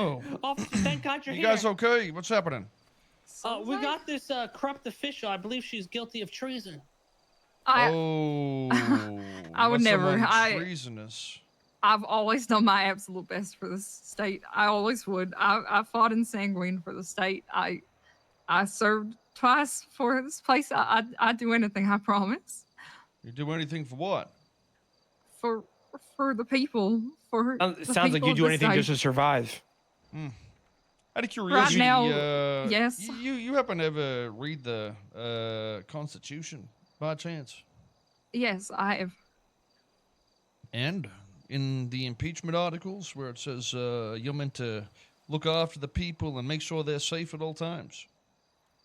Oh, Officer, thank God you're you here. guys okay? What's happening? We got this corrupt official. I believe she's guilty of treason. I Oh, would what's never. someone treasonous? I've always done my absolute best for this state. I always would. I fought in Sanguine for the state. I served twice for this place. I'd do anything, I promise. You do anything for what? For the people. For It the sounds like people you of do the anything state. just to survive. Out of curiosity, now, yes. You happen to ever read the Constitution by chance? Yes, I have. And in the impeachment articles where it says you're meant to look after the people and make sure they're safe at all times.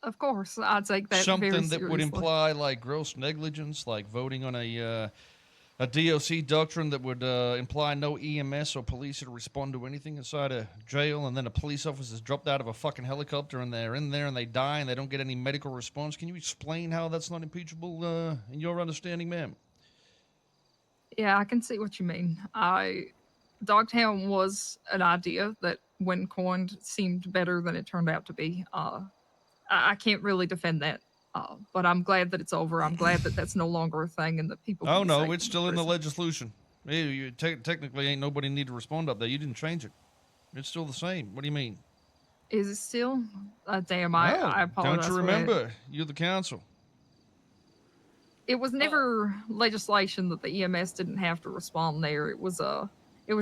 Of course, I'd take that very Something seriously. that would imply like gross negligence, like voting on a DOC doctrine that would imply no EMS or police to respond to anything inside a jail, and then a police officer's dropped out of a fucking helicopter and they're in there and they die and they don't get any medical response. Can you explain how that's not impeachable in your understanding, ma'am? Yeah, I can see what you mean. Dogtown was an idea that, when coined, seemed better than it turned out to be. I can't really defend that, but I'm glad that it's over. I'm glad that that's no longer a thing and that people. Oh no, it's still in the legislation. You technically ain't nobody need to respond up there. You didn't change it. It's still the same. What do you mean? Is it still? Damn, No, I apologize. don't you remember? You're the council. It was never legislation that the EMS didn't have to respond there. It was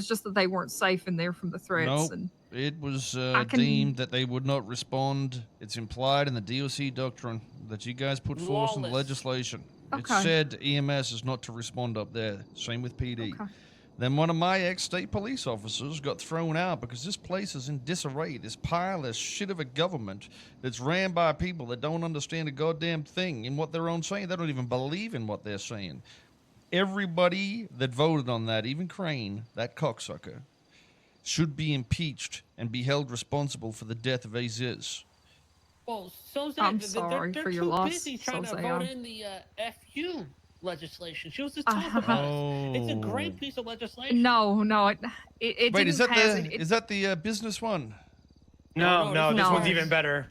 just that they weren't safe in there from the threats. Nope. And it was deemed that they would not respond. It's implied in the DOC doctrine that you guys put forth in the legislation. It said EMS is not to respond up there. Same with PD. Okay. Then one of my ex-state police officers got thrown out because this place is in disarray. This pile of shit of a government that's ran by people that don't understand a goddamn thing in what they're own saying. They don't even believe in what they're saying. Everybody that voted on that, even Crane, that cocksucker, should be impeached and be held responsible for the death of Aziz. Well, Soze, I'm sorry they're for your too loss, busy trying to Soze. vote in the FU legislation. She was just talking about it. It's a great piece of legislation. No, it Wait, didn't is that pass is that the business one? No, this one's even better.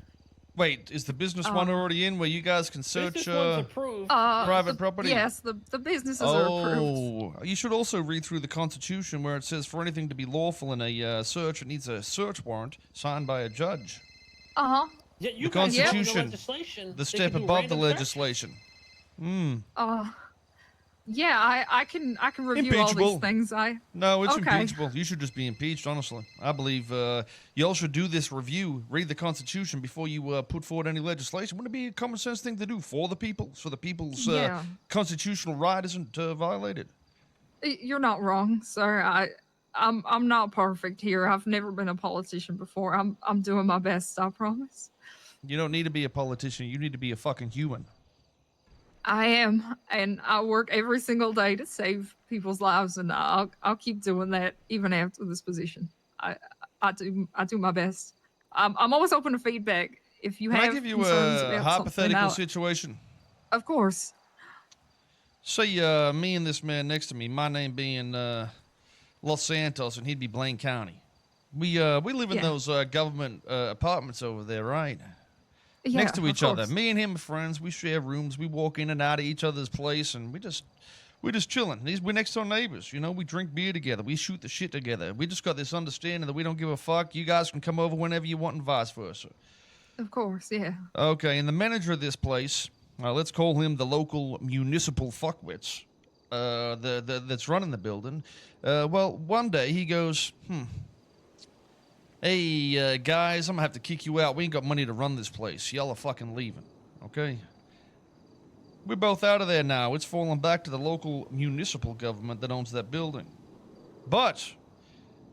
Wait, is the business one already in where you guys can search private property? Yes, the businesses are approved. You should also read through the Constitution where it says for anything to be lawful in a search, it needs a search warrant signed by a judge. Uh-huh. Yeah, the Constitution, the step above the legislation. Yeah, I can review all these things. No, it's impeachable. You should just be impeached, honestly. I believe y'all should do this review, read the Constitution before you put forward any legislation. Wouldn't it be a common sense thing to do for the people, so the people's constitutional right isn't violated? You're not wrong, sir. I'm not perfect here. I've never been a politician before. I'm doing my best, I promise. You don't need to be a politician. You need to be a fucking human. I am, and I work every single day to save people's lives, and I'll keep doing that even after this position. I do my best. I'm always open to feedback. If you have Can I give you concerns a about hypothetical situation? Of course. Say me and this man next to me, my name being Los Santos, and he'd be Blaine County. We live in those government apartments over there, right? Yeah, next to each of other. course. Me and him are friends. We share rooms. We walk in and out of each other's place, and we're just chilling. We're next door neighbors. You know, we drink beer together. We shoot the shit together. We just got this understanding that we don't give a fuck. You guys can come over whenever you want and vice versa. Of course, yeah. Okay, and the manager of this place, let's call him the local municipal fuckwits, that's running the building. Well, one day he goes, hey, guys, I'm going to have to kick you out. We ain't got money to run this place. Y'all are fucking leaving, okay? We're both out of there now. It's fallen back to the local municipal government that owns that building. But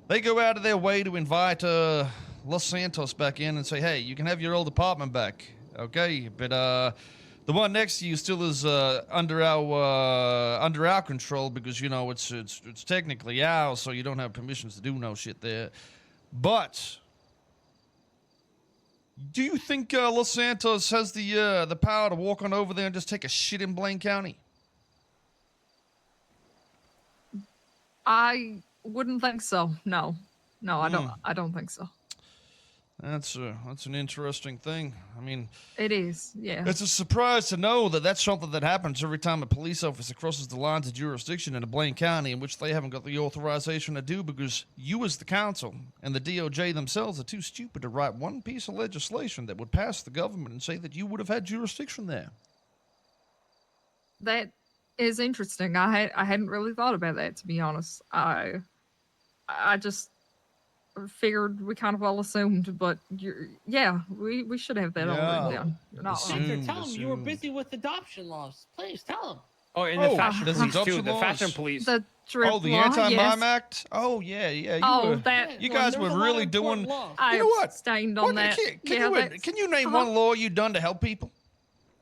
they go out of their way to invite Los Santos back in and say, hey, you can have your old apartment back, okay? But the one next to you still is under our control because, you know, it's technically ours, so you don't have permissions to do no shit there. But do you think Los Santos has the power to walk on over there and just take a shit in Blaine County? I wouldn't think so. No, I don't think so. That's an interesting thing. I mean, It is, yeah. it's a surprise to know that that's something that happens every time a police officer crosses the lines of jurisdiction in a Blaine County in which they haven't got the authorization to do because you as the council and the DOJ themselves are too stupid to write one piece of legislation that would pass the government and say that you would have had jurisdiction there. That is interesting. I hadn't really thought about that, to be honest. I just figured we kind of all assumed, but we should have that all written down. You're not wrong. Victor, tell him you were busy with adoption laws. Please tell him. Oh, and the fashion there's police too. adoption The laws. fashion police. The drip The law, Anti-Mime yes. Act? Oh, yeah. That You guys were really doing... I You know what? abstained on that. Can you name one law you've done to help people?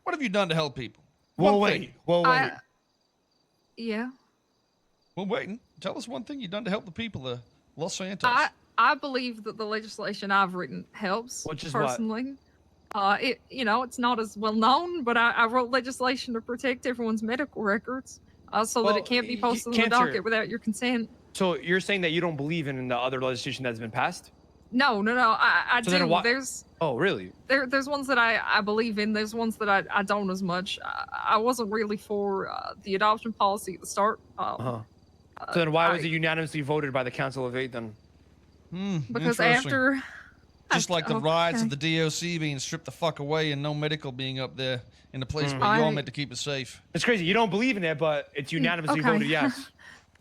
What have you done to help people? Well, One wait. thing. Well, wait. Yeah. Well, waiting. Tell us one thing you've done to help the people of Los Santos. I believe that the legislation I've written helps. Which is what? personally. It's not as well known, but I wrote legislation to protect everyone's medical records, so that it can't be posted on the docket without your consent. So you're saying that you don't believe in the other legislation that's been passed? No. I So do. then why- There's Oh, really? there's ones that I believe in. There's ones that I don't as much. I wasn't really for the adoption policy at the start. So then why was it unanimously voted by the Council of 8 then? Because interesting. after Just like the riots of the DOC being stripped the fuck away and no medical being up there in the place where you all meant to keep it safe. It's crazy. You don't believe in it, but it's unanimously okay. voted yes.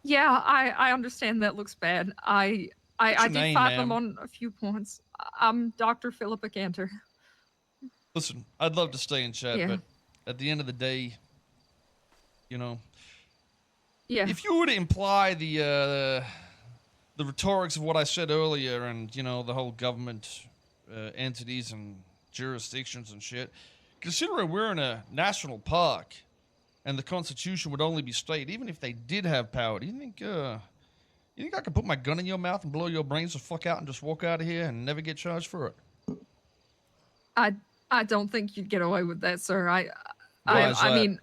Yeah, I understand that looks bad. I your do name, fight them ma'am? on a few points. I'm Dr. Philippa Cantor. Listen, I'd love to stay and chat, Yeah. but at the end of the day, Yeah. if you were to imply the rhetorics of what I said earlier and, the whole government entities and jurisdictions and shit, considering we're in a national park and the Constitution would only be state, even if they did have power, do you think I could put my gun in your mouth and blow your brains the fuck out and just walk out of here and never get charged for it? I don't think you'd get away with that, sir. Why is I that? mean,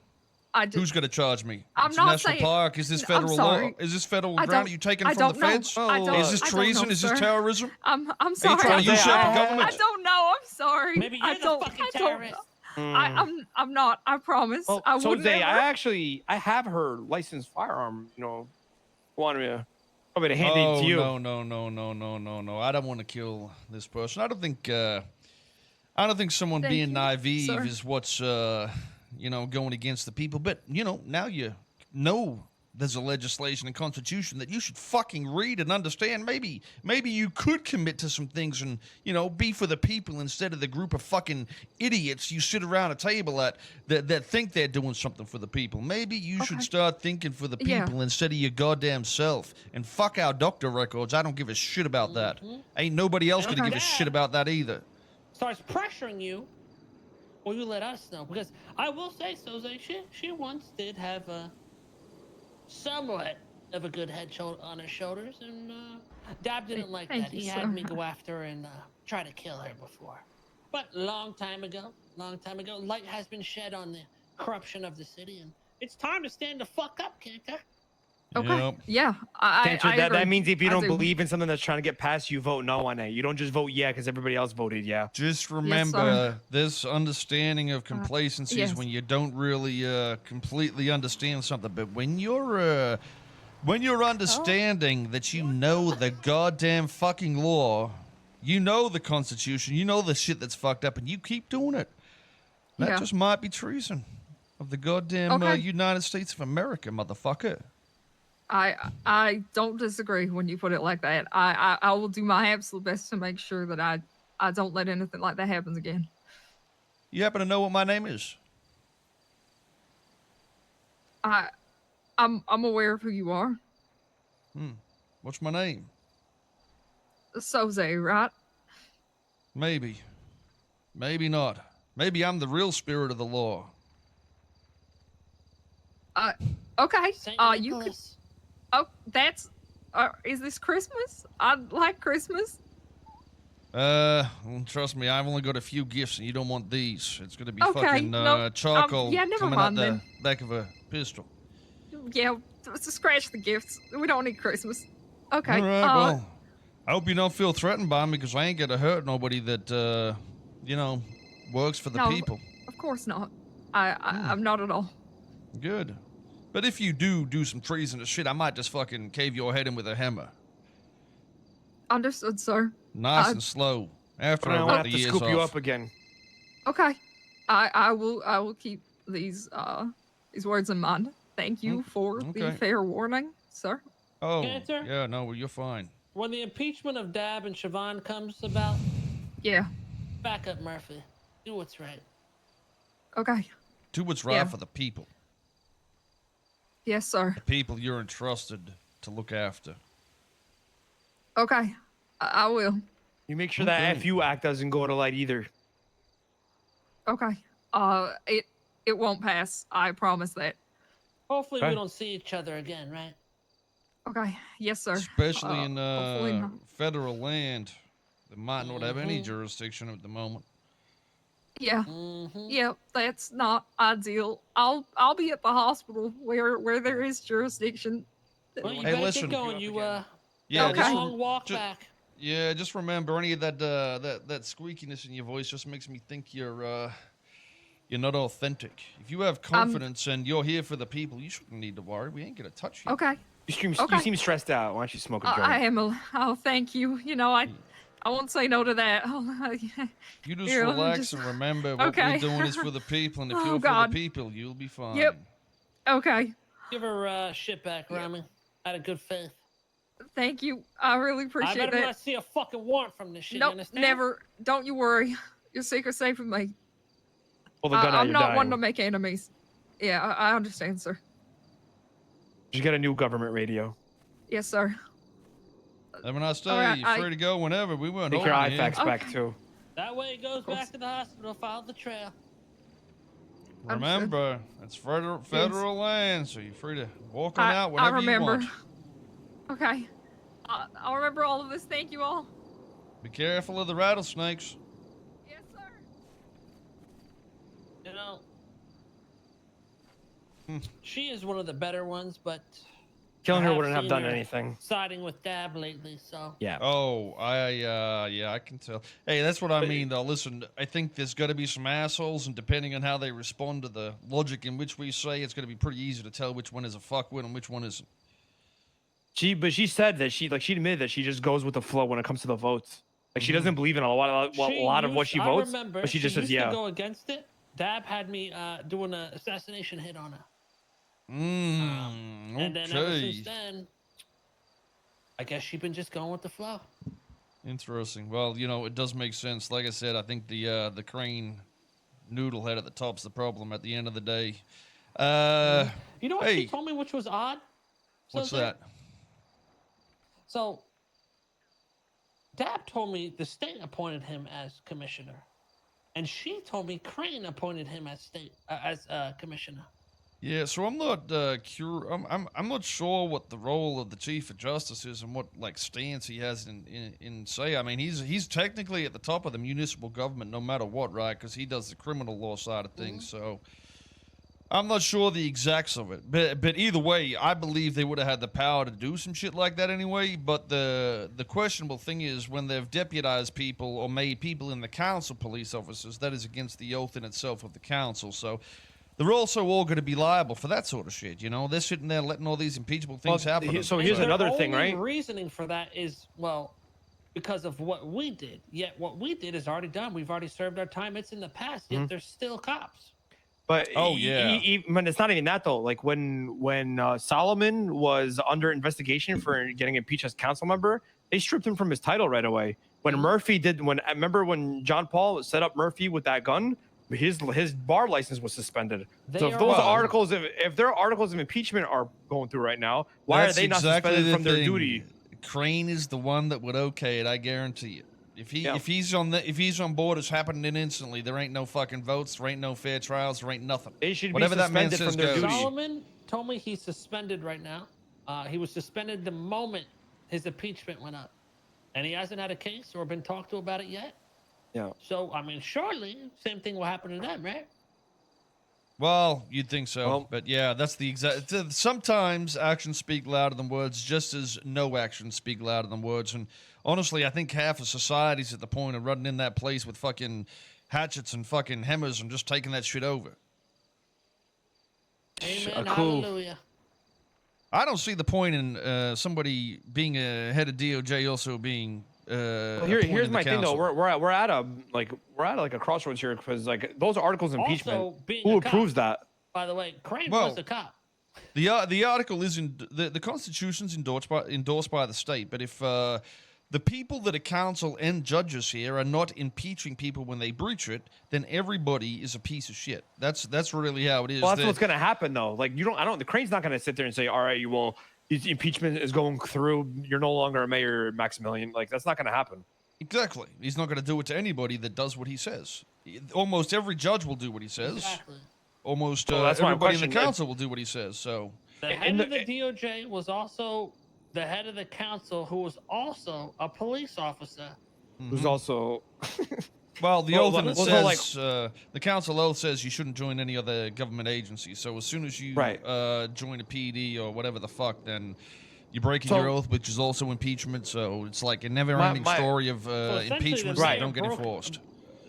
I do. Who's going to charge me? I'm It's not a national saying- park. Is this I'm federal law? sorry. Is this federal I ground? don't- Are you taking I it from the don't know. feds? I don't- Is this I don't treason? know, Is this sir. terrorism? I'm Are sorry. you trying to usurp the I government? don't know. I'm sorry. Maybe you're the fucking terrorist. I'm not. I promise. Oh, I so would Zay, never. I have her licensed firearm, want me to hand it to you. No. I don't want to kill this person. I don't think someone Thank being you, naive sir. is what's going against the people. But now you know there's a legislation and constitution that you should fucking read and understand. Maybe you could commit to some things and be for the people instead of the group of fucking idiots you sit around a table at that think they're doing something for the people. Maybe you should start thinking for the Yeah. people instead of your goddamn self. And fuck our doctor records. I don't give a shit about that. Ain't nobody else gonna give a shit about that either. Starts pressuring you, or you let us know. Because I will say, Soze, she once did have somewhat of a good head on her shoulders, and Dab didn't like Thank that. you, He sir. had me go after her and try to kill her before. But long time ago, light has been shed on the corruption of the city, and it's time to stand the fuck up, Cantor. Okay. Yep. Yeah. Cantor, I that agree. means if you I don't do. believe in something that's trying to get passed, you vote no on it. You don't just vote yeah because everybody else voted yeah. Just sir. remember this understanding of complacency is yes. when you don't really completely understand something. But when you're understanding that you know the goddamn fucking law, you know the Constitution, you know the shit that's fucked up, and you keep doing it, that Yeah. just might be treason of the goddamn Okay. United States of America, motherfucker. I don't disagree when you put it like that. I will do my absolute best to make sure that I don't let anything like that happen again. You happen to know what my name is? I'm aware of who you are. What's my name? Soze, right? Maybe. Maybe not. Maybe I'm the real spirit of the law. Okay. Saint You could. Nicholas. Oh, that's. Is this Christmas? I like Christmas. Well, trust me, I've only got a few gifts, and you don't want these. It's gonna be Okay, fucking no, charcoal yeah, never coming out mind the then. back of a pistol. Yeah, to scratch the gifts. We don't need Christmas. Okay. All right, well, I hope you don't feel threatened by me because I ain't gonna hurt nobody that, you know, works for the No, people. of course not. I'm not at all. Good. But if you do some treasonous shit, I might just fucking cave your head in with a hammer. Understood, sir. Nice and slow. After But I I won't rip have the to ears scoop you off. up again. Okay. I will keep these words in mind. Thank you for the okay. fair warning, sir. Oh, Cancer? yeah, no, well, you're fine. When the impeachment of Dab and Siobhan comes about, Yeah. back up Murphy. Do what's right. Okay. Do what's right Yeah. for the people. Yes, sir. The people you're entrusted to look after. Okay. I will. You make sure that Okay. FU act doesn't go to light either. Okay. It won't pass. I promise that. Hopefully Okay. we don't see each other again, right? Okay. Yes, sir. Especially in hopefully not. federal land that might not have any Mhm. jurisdiction at the moment. Yeah. Mm-hmm. Yeah, that's not ideal. I'll be at the hospital where there is jurisdiction. Well, you Hey, better listen. get going. You You up Yeah, Okay. just long walk ju- back. Yeah, just remember any of that that squeakiness in your voice just makes me think you're not authentic. If you have confidence and you're here for the people, you shouldn't need to worry. We ain't gonna touch you. Okay. You Okay. seem stressed out. Why don't you smoke a joint? I am oh, thank you. You know, I won't say no to that. Oh, You just here, let me relax just- and remember what Okay. we're doing is for the people, and if Oh, you're God. for the people, you'll be fine. Yep. Okay. Give her shit back, Rami. Out of good faith. Thank you. I really I appreciate better that. not see a fucking warrant from this shit. You Nope, understand? never. Don't you worry. Your secret's safe with me. Pull the gun out. I'm You're not dying. one to make enemies. Yeah, I understand, sir. Just get a new government radio. Yes, sir. Have a nice day. All right, You're free to go whenever. We weren't Take your holding you. IFAX back Okay. too. That way it goes course. back to the hospital. Follow the trail. Remember, it's federal land, so you're free to walk on out I whenever you remember. want. Okay. I'll remember all of this. Thank you all. Be careful of the rattlesnakes. Yes, sir. You know, she is one of the better ones, but Killing I her wouldn't have seen done her anything. siding with Dab lately, so Yeah. Oh, I can tell. Hey, that's what I mean, though. Listen, I think there's got to be some assholes, and depending on how they respond to the logic in which we say, it's going to be pretty easy to tell which one is a fuckwit and which one isn't. But she said that she admitted that she just goes with the flow when it comes to the votes. Like she doesn't believe in a lot of what she votes, but she just says used yeah. to go against it. Dab had me do an assassination hit on her. And then ever Okay. since then, I guess she's been just going with the flow. Interesting. Well, you know, it does make sense. Like I said, I think the crane noodle head at the top's the problem at the end of the day. You know what Hey. she told me, which was odd? What's Soze? that? So, Dab told me the state appointed him as commissioner, and she told me Crane appointed him as commissioner. Yeah, so I'm not I'm not sure what the role of the chief of justice is and what like stance he has in say. I mean, he's technically at the top of the municipal government no matter what, right? Because he does the criminal law side of things. So I'm not sure the exacts of it, but either way, I believe they would have had the power to do some shit like that anyway. But the questionable thing is when they've deputized people or made people in the council police officers, that is against the oath in itself of the council. So they're also all going to be liable for that sort of shit, you know? They're sitting there letting all these impeachable things happen. to so them. here's their another thing, only right? Reasoning for that is, well, because of what we did. Yet what we did is already done. We've already served our time. It's in the past. Yet there's still cops. But Oh, yeah. even it's not even that though. Like when Solomon was under investigation for getting impeached as council member, they stripped him from his title right away. When Murphy did, remember when John Paul set up Murphy with that gun, his bar license was suspended. So if those articles, if their articles of impeachment are going through right now, why are they not suspended from their duty? Crane is the one that would okay it, I guarantee you. If he's on board, it's happening instantly. There ain't no fucking votes. There ain't no fair trials. There ain't nothing. They should Whatever be that man suspended says from their goes. duty. Solomon told me he's suspended right now. He was suspended the moment his impeachment went up, and he hasn't had a case or been talked to about it yet. Yeah. So I mean, surely same thing will happen to them, right? Well, you'd think so, Well- but yeah, that's the exact. Sometimes actions speak louder than words, just as no actions speak louder than words. And honestly, I think half of society's at the point of running in that place with fucking hatchets and fucking hammers and just taking that shit over. Amen. Cool. Hallelujah. I don't see the point in somebody being a head of DOJ also being. Well, here's my thing though. We're at a crossroads here because like those articles of impeachment. Also, being Who a cop, approves that? by the way, Crane Well, was a cop. The article is in the Constitution's endorsed by the state, but if the people that are counsel and judges here are not impeaching people when they breach it, then everybody is a piece of shit. That's really how it is. Well, that's what's gonna happen though. Like the Crane's not gonna sit there and say, all right, you will. Impeachment is going through. You're no longer a mayor, Maximilian. Like that's not gonna happen. Exactly. He's not going to do it to anybody that does what he says. Almost every judge will do what he says. Exactly. Almost that's my everybody in the question. council will do what he says. So The head of the DOJ was also the head of the council, who was also a police officer. Who's also well, the Well, oath in it well, says so, the council oath says you shouldn't join any other government agency. So as soon as you Right. Join a PD or whatever the fuck, then you're breaking So- your oath, which is also impeachment. So it's like a never-ending My- story of essentially, the impeachments mayor that don't get broke- enforced.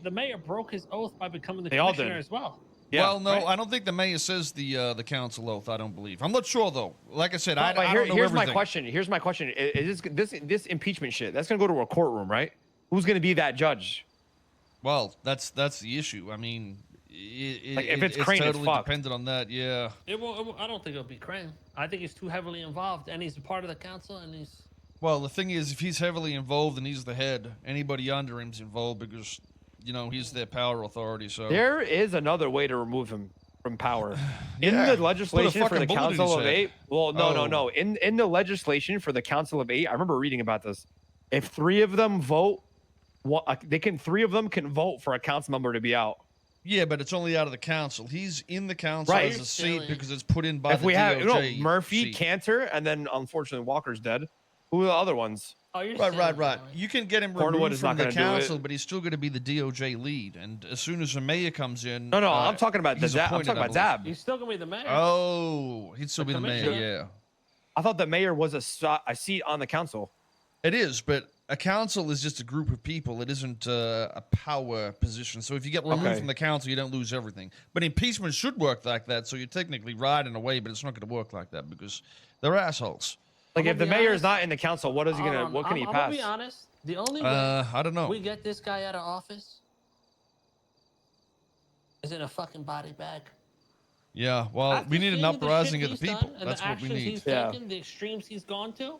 The mayor broke his oath by becoming the They all commissioner did. as well. yeah. Well, no, right. I don't think the mayor says the council oath. I don't believe. I'm not sure though. Like I said, But I don't know here's my everything. question. Here's my question. Is this impeachment shit? That's gonna go to a courtroom, right? Who's gonna be that judge? Well, that's the issue. I mean, Like, if it's Crane, it's totally fucked. dependent on that. Yeah. I don't think it'll be Crane. I think he's too heavily involved, and he's a part of the council, and he's. Well, the thing is, if he's heavily involved and he's the head, anybody under him's involved because, he's their power authority. So There is another way to remove him from power. In Yeah, the put a legislation for the fucking bullet in Council his of head. Eight. Well, Oh. no. In the legislation for the Council of Eight, I remember reading about this. If three of them vote, three of them can vote for a council member to be out. yeah, but it's only out of the council. He's in the council Right. as a You're seat silly. because it's put in by If the we have DOJ Murphy, seat. Cantor, and then unfortunately Walker's dead. Who are the other ones? Oh, you're Right. silly, Barry. Barry. You can get him Cornwood removed is from not the gonna do it. council, but he's still going to be the DOJ lead. And as soon as the mayor comes in, No, I'm talking about he's I'm appointed, talking I about believe. Zab. He's still gonna be the mayor. Oh, he'd still The be the mayor. commissioner. Yeah, I thought the mayor was a seat on the council. it is. But a council is just a group of people. It isn't a power position. So if you get removed Okay. from the council, you don't lose everything. But impeachment should work like that. So you're technically right in a way, but it's not going to work like that because they're assholes. Like I'm if the gonna be mayor is honest. not in the council, what is he Hold gonna? on, What can he I'm pass? gonna be honest. The only way I don't know. we get this guy out of office is in a fucking body bag. Yeah. Well, After we need an seeing the uprising shit of the he's people. done and That's the what we actions need. He's Yeah. taken, the extremes he's gone to.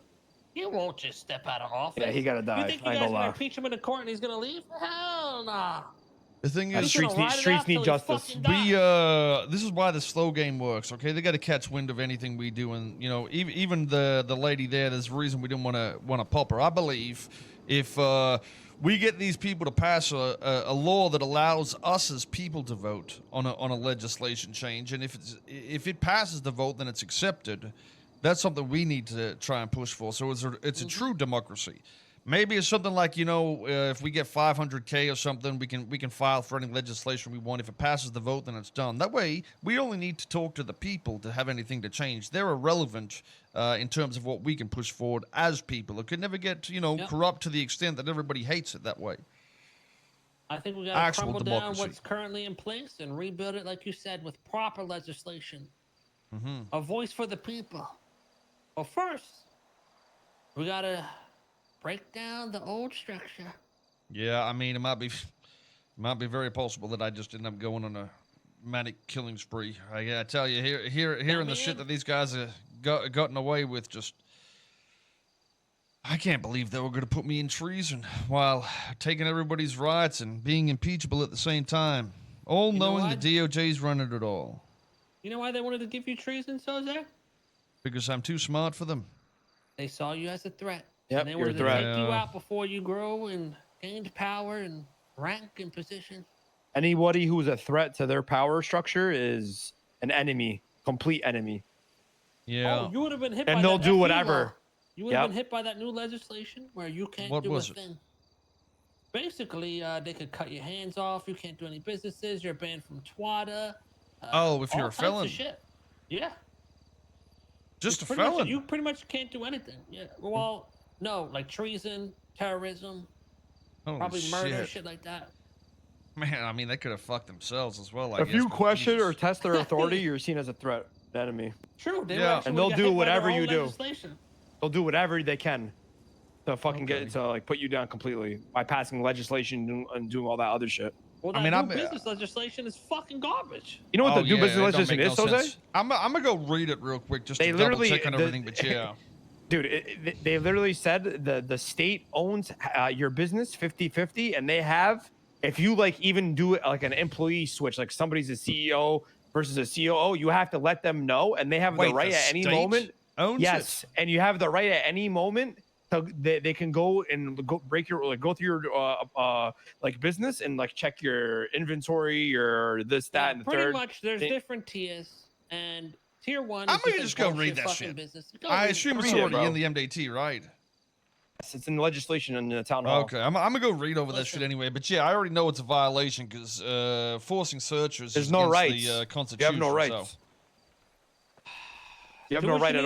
He won't just step out of office. Yeah, he gotta die. You think you I ain't guys gonna are gonna lie. impeach him in the court and he's gonna leave? Hell nah. The thing And is, He's gonna streets need- ride it streets out need till he justice. fucking dies. this is why the slow game works. Okay, they got to catch wind of anything we do, and even the lady there. There's a reason we didn't want to pop her. I believe if we get these people to pass a law that allows us as people to vote on a legislation change, and if it passes the vote, then it's accepted. That's something we need to try and push for. So it's a true democracy. Maybe it's something like if we get 500K or something, we can file for any legislation we want. If it passes the vote, then it's done. That way, we only need to talk to the people to have anything to change. They're irrelevant in terms of what we can push forward as people. It could never get Yep. corrupt to the extent that everybody hates it that way. I think we gotta Actual crumble democracy. down what's currently in place and rebuild it, like you said, with proper legislation. Mm-hmm. A voice for the people. Well, first, we gotta break down the old structure. Yeah, I mean, it might be very possible that I just end up going on a manic killing spree. I tell you, hearing the shit man. that these guys have gotten away with, just I can't believe they were going to put me in treason while taking everybody's rights and being impeachable at the same time, all You know knowing what? the DOJ's running it all. You know why they wanted to give you treason, Soze? Because I'm too smart for them. They saw you as a threat. Yep, and they you're a wanted to threat. take you Yeah. out before you grow and gained power and rank and position. Anybody who's a threat to their power structure is an enemy, complete enemy. Yeah. Oh, you would have been hit And by they'll that do FE whatever. law. You would have Yep. been hit by that new legislation where you can't What do was a it? thing. Basically, they could cut your hands off. You can't do any businesses. You're banned from Twada. Oh, if you're all a types felon. of shit. Yeah. Just a Pretty much- felon. you pretty much can't do anything. Yeah. Well, no, like treason, terrorism, Holy probably murder, shit. shit like that. Man, I mean, they could have fucked themselves as well, I If guess. you but question or Jesus. test their authority, you're seen as a threat, an enemy. True. They Yeah. were actually And they'll got do hit by their whatever own you do. legislation. They'll do whatever they can to fucking Okay. get to like put you down completely by passing legislation and doing all that other shit. Well, I that mean, new I'm- business legislation is fucking garbage. You know what Oh, the new yeah, business it don't legislation make is, no Soze? sense. I'm gonna go read it real quick just They to double literally- check on the- everything, but yeah. Dude, they literally said the state owns your business 50-50, and they have, if you like even do it like an employee switch, like somebody's a CEO versus a COO, you have to let them know, and they have Wait, the right the at any state moment. owns Yes, it? and you have the right at any moment. So they can go and go break your go through your like business and like check your inventory, your this, that, Yeah, and the pretty third. much, there's They- different tiers, and tier one. I'm is gonna a just go read bullshit that fucking shit. Business. Go I read it. assume it's Read it, already bro. in the MDT, right? It's in the legislation in the town hall. Okay, I'm gonna go read over that Listen. shit anyway. But yeah, I already know it's a violation because forcing searches There's is no against rights. the You Constitution. have no rights. So. You have Do no what right you at need all.